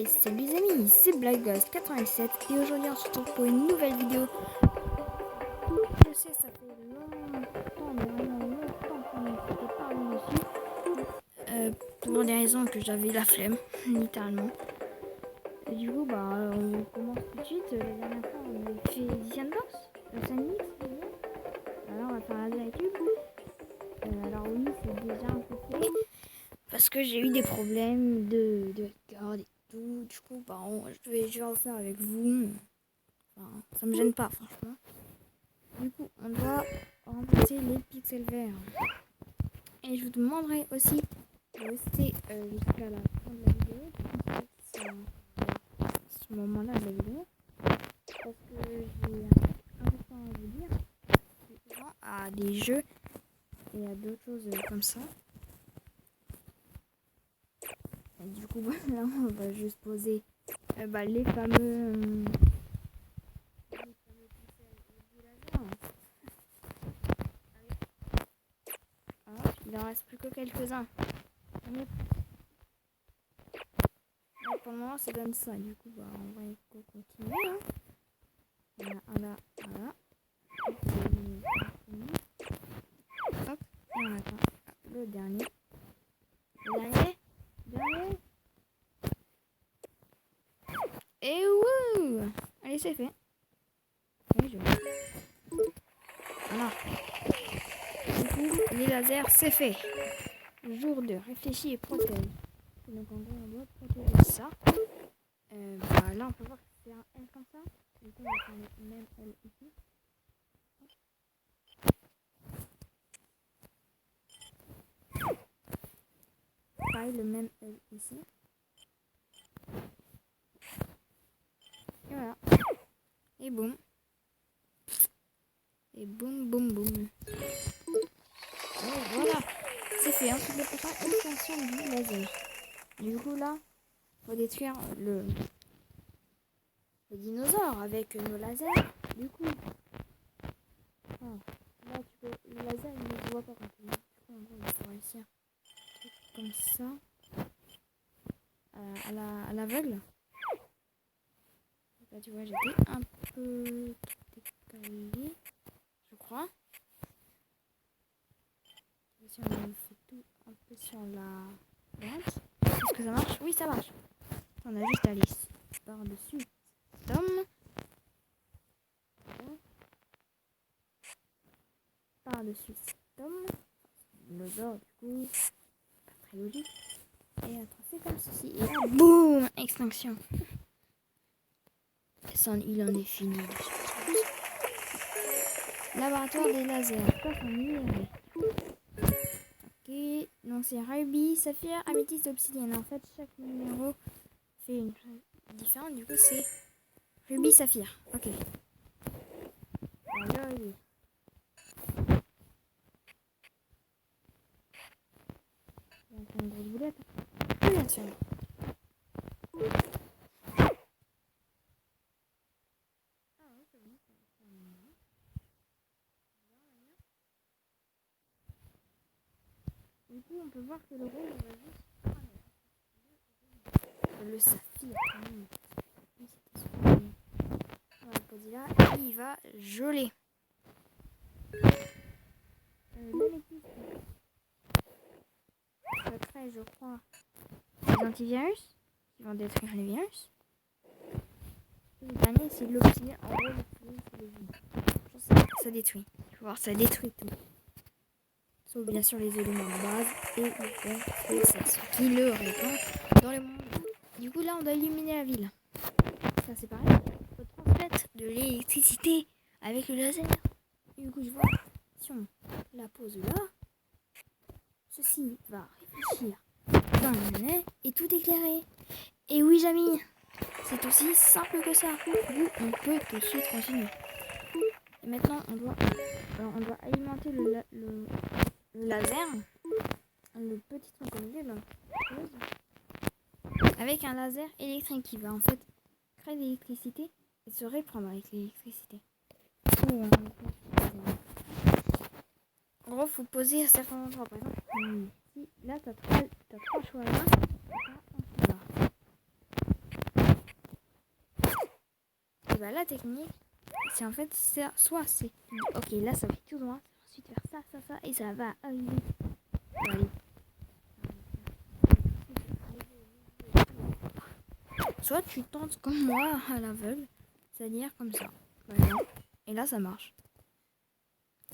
Et salut les amis, c'est BlackGhost87 et aujourd'hui on se retrouve pour une nouvelle vidéo. Je sais, ça fait longtemps qu'on ne s'était pas vu dessus. Pour des raisons que j'avais la flemme, littéralement. Et du coup, on commence tout de suite. La dernière fois, on a fait Edition Box, 5 minutes. Alors on va faire la direct YouTube. Alors oui, c'est déjà un peu fait. Parce que j'ai eu des problèmes de record et tout. Du coup, je vais en faire avec vous. Enfin, ça me gêne pas, franchement. Du coup, on doit remplacer les pixels verts. Et je vous demanderai aussi de rester jusqu'à la fin de la vidéo. Ce moment-là de la vidéo. Parce que j'ai un peu de temps à vous dire. Souvent à des jeux et à d'autres choses comme ça. Et du coup, là, on va juste poser les fameux il en reste plus que quelques-uns. Pour le moment, ça donne ça. Du coup, on va continuer. Hein. Voilà. Hop, et on attend le dernier. Et wouh! Allez, c'est fait. Voilà. Du coup, les lasers, c'est fait. Jour 2, réfléchis et protège. Donc en gros, on doit protéger ça. Là, on peut voir que c'est un L comme ça. Du coup, on va faire le même L ici. Pareil, le même L ici. Et voilà. Et boum. Et boum, boum, boum. Et voilà. C'est fait. Ensuite, le prochain, extension du laser. Du coup, là, faut détruire le dinosaure avec nos lasers. Du coup, là, le laser, il ne se voit pas quand il est. Du coup, en gros, il faut réussir comme ça. À l'aveugle. Là, tu vois, j'étais un peu décalé, je crois. Si on fait tout un peu sur la droite. Est-ce que ça marche? Oui, ça marche. On a juste à aller par-dessus. Tom. Par-dessus. Tom. Dinosaure, du coup. Pas très logique. Et à tracer comme ceci. Et là, boum! Extinction. Il en est fini. Laboratoire des lasers. Quoi qu'on y est. Ok, donc c'est Ruby, Saphir, Améthyste, Obsidienne. En fait, chaque numéro fait une chose différente. Du coup, c'est Ruby, Saphir. Ok. Alors, Ruby. Il y a une grosse boulette. Bien sûr. Du coup, on peut voir que le rose va juste... Le saphir, quand même. On va le poser là. Et il va geler. L'améthyste. Ça crée, je crois, des antivirus qui vont détruire les virus. Et le dernier, c'est l'obsidienne. En gros, l'obsidienne, c'est le vide. Ça détruit. Tu vas voir, ça détruit tout. Sauf bien sûr les éléments de base et le fer, c'est ce qui le répand dans le monde. Du coup, là, on doit illuminer la ville. Ça, c'est pareil. Il faut transmettre de l'électricité avec le laser. Du coup, je vois, si on la pose là, ceci va réfléchir dans le nez et tout éclairer. Et oui, Jamy, c'est aussi simple que ça. Du coup, on peut tout de suite continuer. Et maintenant, on doit alimenter le laser, le petit truc comme il est là, avec un laser électrique qui va en fait créer de l'électricité et se répandre avec l'électricité. En gros, faut poser à certains endroits. Par exemple, si là, t'as trois choix là. bah, la technique, c'est en fait, soit c'est, ok, là ça va être tout droit, ensuite faire ça, et ça va arriver. Allez. Soit tu tentes comme moi à l'aveugle, c'est-à-dire comme ça. Voilà. Et là ça marche.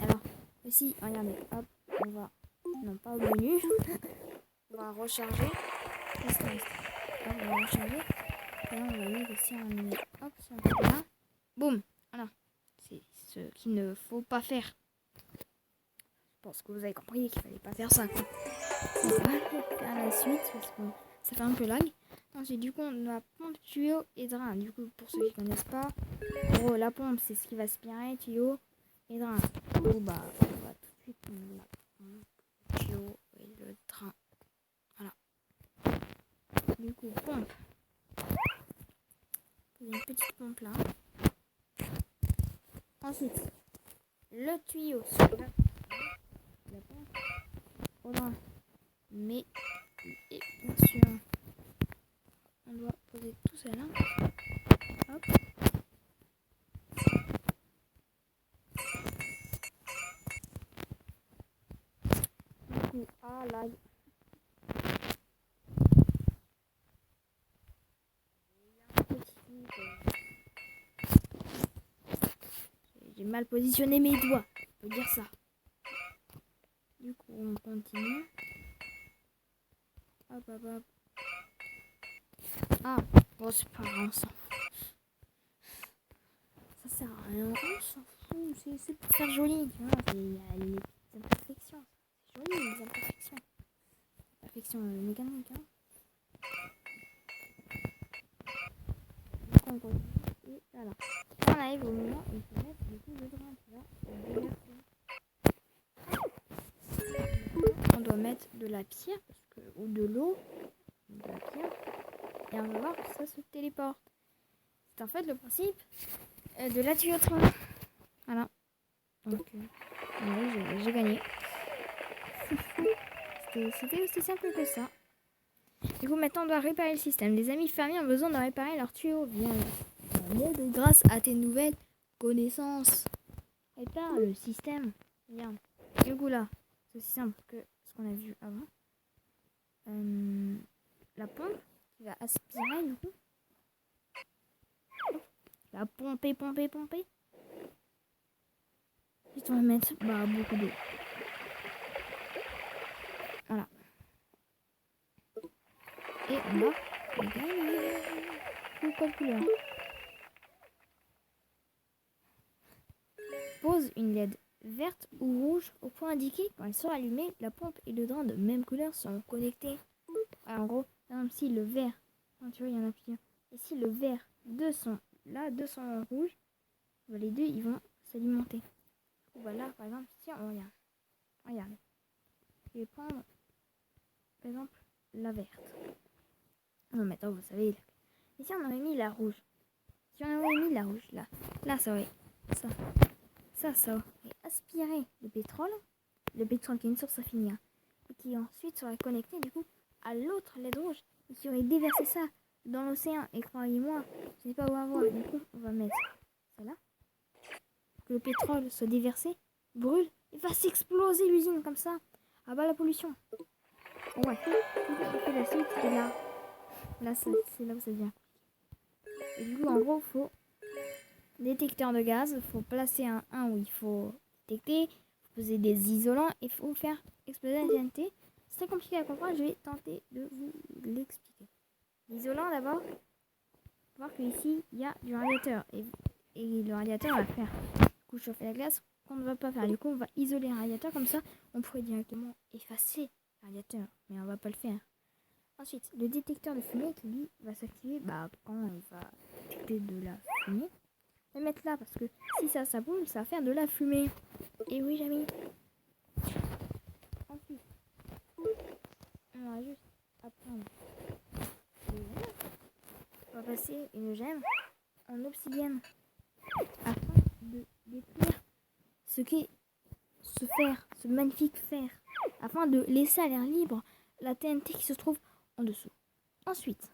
Alors, ici, regardez, hop, on va, non pas au menu, on va recharger. Hop, on va recharger. Et là, on va mettre aussi un numéro. Hop, c'est un peu là. Boum, voilà. C'est ce qu'il ne faut pas faire. Je pense que vous avez compris qu'il fallait pas faire ça, quoi. On va faire la suite parce que ça fait un peu lag. Ensuite, du coup, on a pompe, tuyau et drain. Du coup, pour ceux qui connaissent pas, en gros, la pompe, c'est ce qui va aspirer, tuyau et drain. Bon, bah, on va tout de suite prendre la pompe, le tuyau et le drain. Voilà. Du coup, pompe. Une petite pompe là. Ensuite, le tuyau sur la pompe au drain. Mais, et bien sûr, on doit poser tout ça là. Hop. Du coup, ah là. J'ai mal positionné mes doigts, on peut dire ça. Du coup, on continue. Hop, hop, hop. Ah, bon, c'est pas grave, ça. Ça sert à rien, on s'en fout. C'est pour faire joli, tu vois. Il y a les imperfections. C'est joli, les imperfections. Imperfections mécaniques, hein. Donc, on continue. Et voilà. On arrive au moment où il faut mettre du coup le drain, tu vois. On doit mettre de la pierre ou de l'eau, de la pierre, et on va voir que ça se téléporte. C'est en fait le principe de la tuyauterie. Voilà. Donc, ouais, j'ai gagné. C'était aussi simple que ça. Du coup, maintenant, on doit réparer le système. Les amis fermiers ont besoin de réparer leurs tuyaux. Viens, l'aide grâce à tes nouvelles connaissances. Répare le système. Viens. Du coup, là, c'est aussi simple que ce qu'on a vu avant. La pompe qui va aspirer, du coup. La pomper. Ensuite, on va mettre beaucoup d'eau. Voilà. Et on va gagner. Quelle couleur? Pose une LED verte ou rouge au point indiqué. Quand elle sera allumée, la pompe et le drain de même couleur seront connectés. Alors, en gros, si le vert, tu vois, il y en a plusieurs. Et si le vert, deux sont là, deux sont rouges, les deux, ils vont s'alimenter. Voilà, par exemple, si on regarde. Je vais prendre, par exemple, la verte. Non, mais attends, vous savez. Et si on aurait mis la rouge? Si on aurait mis la rouge, là, ça aurait... Ça aurait aspiré le pétrole qui est une source infinie, hein, et qui ensuite serait connecté, du coup, à l'autre LED rouge, et qui aurait déversé ça dans l'océan. Et croyez-moi, je ne sais pas où avoir. Du coup, on va mettre ça là. Que le pétrole soit déversé, brûle, et va s'exploser l'usine, comme ça. Ah bah, la pollution. Ouais, on fait la suite, et là c'est là où ça devient. Et du coup, en gros, il faut détecteur de gaz, il faut placer un où il faut détecter, il faut poser des isolants et il faut faire exploser la TNT. C'est très compliqué à comprendre, je vais tenter de vous l'expliquer. L'isolant d'abord, voir qu'ici il y a du radiateur et le radiateur va faire chauffer la glace qu'on ne va pas faire. Du coup, on va isoler un radiateur, comme ça on pourrait directement effacer le radiateur, mais on va pas le faire. Ensuite, le détecteur de fumée qui lui va s'activer quand il va détecter de la fumée. Je vais mettre là parce que si ça boule, ça va faire de la fumée. Et oui, Jamy. Ensuite, on va juste apprendre. On va passer une gemme en obsidienne afin de détruire ce magnifique fer, afin de laisser à l'air libre la TNT qui se trouve en dessous. Ensuite,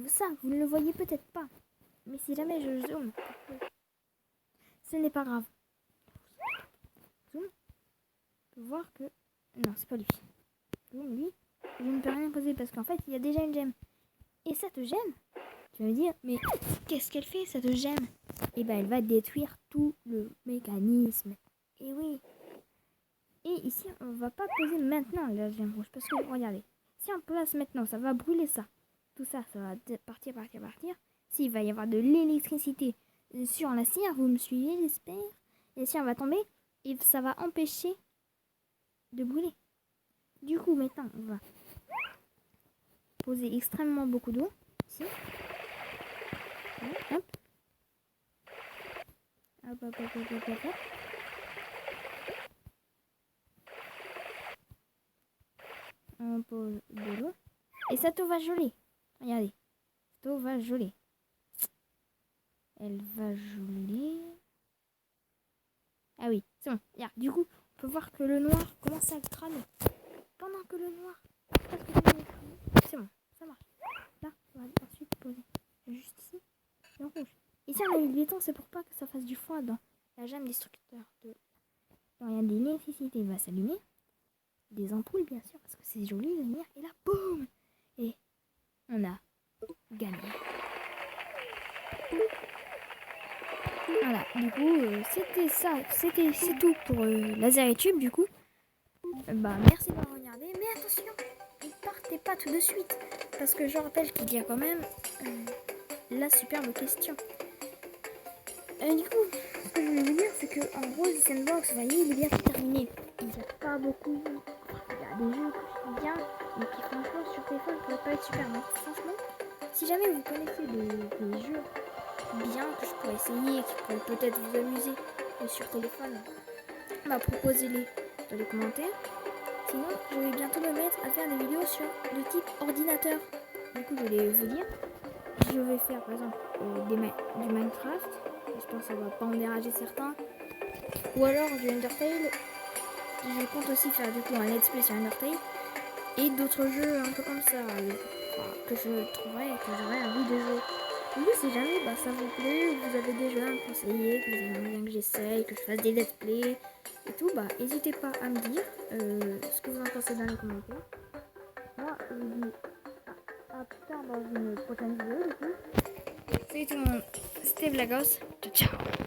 ça, vous ne le voyez peut-être pas, Mais si jamais je zoome, ce n'est pas grave. Zoom, on peut voir que... Non, c'est pas lui. Zoom, lui, je ne peux rien poser parce qu'en fait, il y a déjà une gemme. Et cette gemme, tu vas me dire, mais qu'est-ce qu'elle fait, cette gemme? Eh ben, elle va détruire tout le mécanisme. Et oui. Et ici, on va pas poser maintenant la gemme rouge. Parce que, regardez, si on place maintenant, ça va brûler ça. Tout ça, ça va partir. S'il va y avoir de l'électricité sur la cire, vous me suivez, j'espère. Et la cire va tomber et ça va empêcher de brûler. Du coup, maintenant, on va poser extrêmement beaucoup d'eau. Ici. Hop. Hop. On pose de l'eau. Et cette eau va geler. Regardez. Cette eau va geler. Elle va geler. Ah oui, c'est bon. Regarde, du coup, on peut voir que le noir commence à cramer. Pendant que le noir c'est bon, ça marche. Là, on va ensuite poser juste ici le rouge. Ici, on a mis le béton, c'est pour pas que ça fasse du froid dans la gemme destructeur. Quand il y a de l'électricité, il va s'allumer. Des ampoules, bien sûr, parce que c'est joli, la lumière. Et là, boum! Et on a gagné. Voilà, du coup, c'était ça. C'est tout pour Laser et Tube, du coup. Merci d'avoir regardé. Mais attention, ne partez pas tout de suite. Parce que je rappelle qu'il y a quand même la superbe question. Du coup, ce que je voulais vous dire, c'est que en gros, The Sandbox, vous voyez, il est bientôt terminé. Il n'y a pas beaucoup. Il y a des jeux que je trouve bien, mais qui franchement sur téléphone ne pourraient pas être super. Donc franchement, si jamais vous connaissez des jeux bien que je pourrais essayer, qui pourraient peut-être vous amuser sur téléphone, proposez-les dans les commentaires. Sinon, je vais bientôt me mettre à faire des vidéos sur le type ordinateur. Du coup, je vais vous dire, je vais faire par exemple du Minecraft. Je pense que ça va pas en déranger certains. Ou alors du Undertale. Je compte aussi faire du coup un let's play sur Undertale. Et d'autres jeux un peu comme ça. Que je trouverai et que j'aurai envie de jouer. Du coup, si jamais ça vous plaît, vous avez des jeux à me conseiller, que vous aimeriez bien que j'essaye, que je fasse des let's play et tout, n'hésitez pas à me dire ce que vous en pensez dans les commentaires. Moi, je vous dis à plus tard dans une prochaine vidéo. Du coup. Salut tout le monde, c'était Vlagos. Ciao, ciao.